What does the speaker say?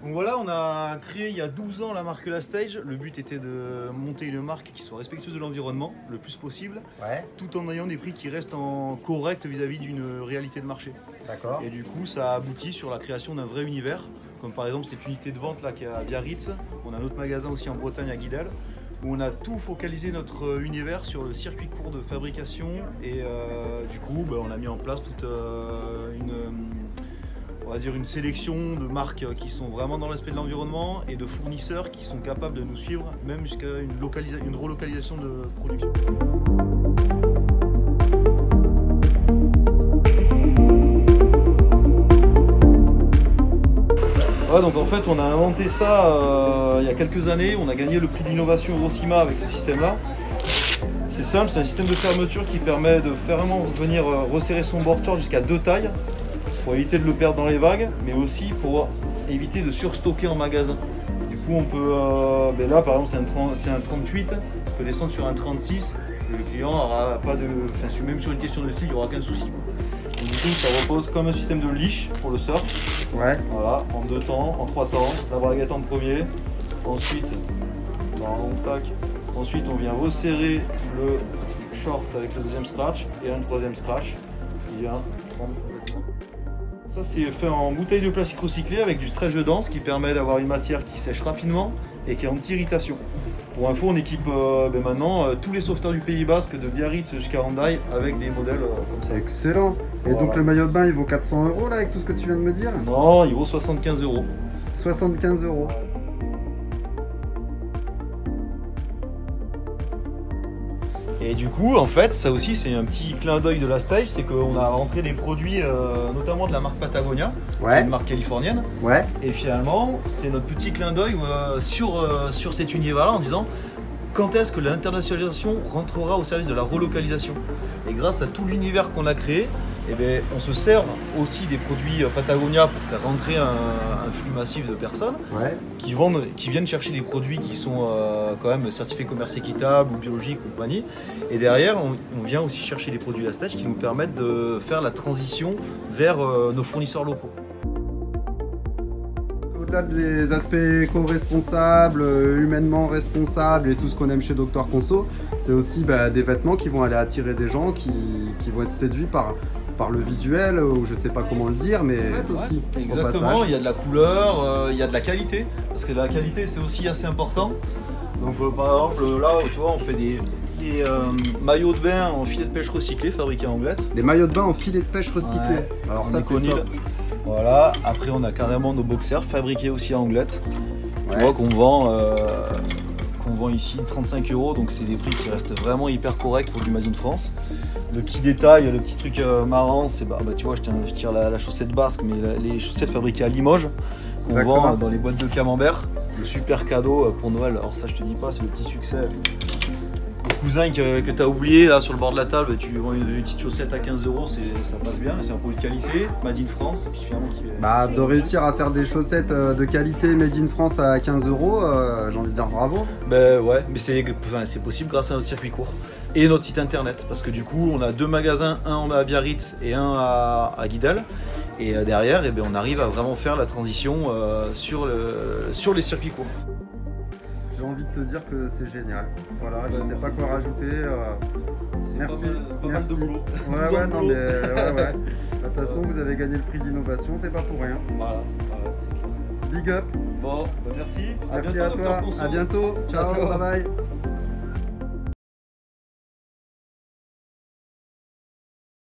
Donc voilà, on a créé il y a 12 ans la marque La Stage. Le but était de monter une marque qui soit respectueuse de l'environnement le plus possible, tout en ayant des prix qui restent corrects vis-à-vis d'une réalité de marché. D'accord. Et du coup, ça a abouti sur la création d'un vrai univers, comme par exemple cette unité de vente là qui est à Biarritz. On a un autre magasin aussi en Bretagne à Guidel, où on a tout focalisé notre univers sur le circuit court de fabrication. Et du coup, on a mis en place toute une sélection de marques qui sont vraiment dans l'aspect de l'environnement et de fournisseurs qui sont capables de nous suivre, même jusqu'à une relocalisation de production. Ouais, donc en fait, on a inventé ça il y a quelques années. On a gagné le prix d'innovation Eurocima avec ce système-là. C'est simple, c'est un système de fermeture qui permet de vraiment venir resserrer son board short jusqu'à 2 tailles pour éviter de le perdre dans les vagues, mais aussi pour éviter de surstocker en magasin. Du coup, on peut, là par exemple, c'est un 38, on peut descendre sur un 36. Le client aura pas de, même sur une question de style, il n'y aura aucun souci. Donc, du coup, ça repose comme un système de leash pour le surf. Ouais. Voilà, en 2 temps, en 3 temps, la braguette en premier. Ensuite, ensuite on vient resserrer le short avec le deuxième scratch et un troisième scratch qui vient prendre complètement. Ça c'est fait en bouteille de plastique recyclé avec du stretch de danse qui permet d'avoir une matière qui sèche rapidement et qui est anti-irritation. Pour info, on équipe maintenant tous les sauveteurs du Pays Basque, de Biarritz jusqu'à Hendaye, avec des modèles comme ça. Excellent. Et voilà. Donc le maillot de bain il vaut 400 € là avec tout ce que tu viens de me dire? Non, il vaut 75 €. 75 €. Et du coup, en fait, ça aussi, c'est un petit clin d'œil de La Stage, c'est qu'on a rentré des produits, notamment de la marque Patagonia, une marque californienne. Ouais. Et finalement, c'est notre petit clin d'œil sur cet univers-là en disant quand est-ce que l'internationalisation rentrera au service de la relocalisation. Et grâce à tout l'univers qu'on a créé, on se sert aussi des produits Patagonia pour faire rentrer un flux massif de personnes qui viennent chercher des produits qui sont quand même certifiés commerce équitable ou biologique ou compagnie. Et derrière, on vient aussi chercher des produits La Stage qui nous permettent de faire la transition vers nos fournisseurs locaux. Au-delà des aspects éco-responsables, humainement responsables et tout ce qu'on aime chez Docteur Conso, c'est aussi des vêtements qui vont aller attirer des gens qui vont être séduits par le visuel, ou je sais pas comment le dire, mais aussi. Exactement, il y a de la couleur, il y a de la qualité, parce que la qualité c'est aussi assez important. Donc par exemple là, tu vois, on fait des maillots de bain en filet de pêche recyclé fabriqués en Angleterre. Des maillots de bain en filet de pêche recyclé. Ouais. Alors ça c'est top. Voilà, après on a carrément nos boxers fabriqués aussi en Angleterre. Tu vois qu'on vend ici 35 €, donc c'est des prix qui restent vraiment hyper corrects pour du Made in France. Le petit détail, le petit truc marrant, c'est tu vois, je tire la chaussette basque, mais les chaussettes fabriquées à Limoges, qu'on vend dans les boîtes de camembert. Le super cadeau pour Noël. Alors ça, je te dis pas, c'est le petit succès. Le cousin que tu as oublié là sur le bord de la table, tu vends une petite chaussette à 15 €, ça passe bien, c'est un produit de qualité, Made in France. Et puis finalement, de réussir à faire des chaussettes de qualité Made in France à 15 €, j'ai envie de dire bravo. Ouais, mais c'est possible grâce à notre circuit court. Et notre site internet, parce que du coup on a 2 magasins, un à Biarritz et un à Guidel, et derrière on arrive à vraiment faire la transition sur les circuits courts. J'ai envie de te dire que c'est génial. Voilà, je ne sais pas quoi rajouter. Merci. Pas mal de boulot. Non mais de toute façon vous avez gagné le prix d'innovation, c'est pas pour rien. Voilà, c'est clair. Big up. Bon, merci. Merci à toi. À bientôt. Ciao, bye bye.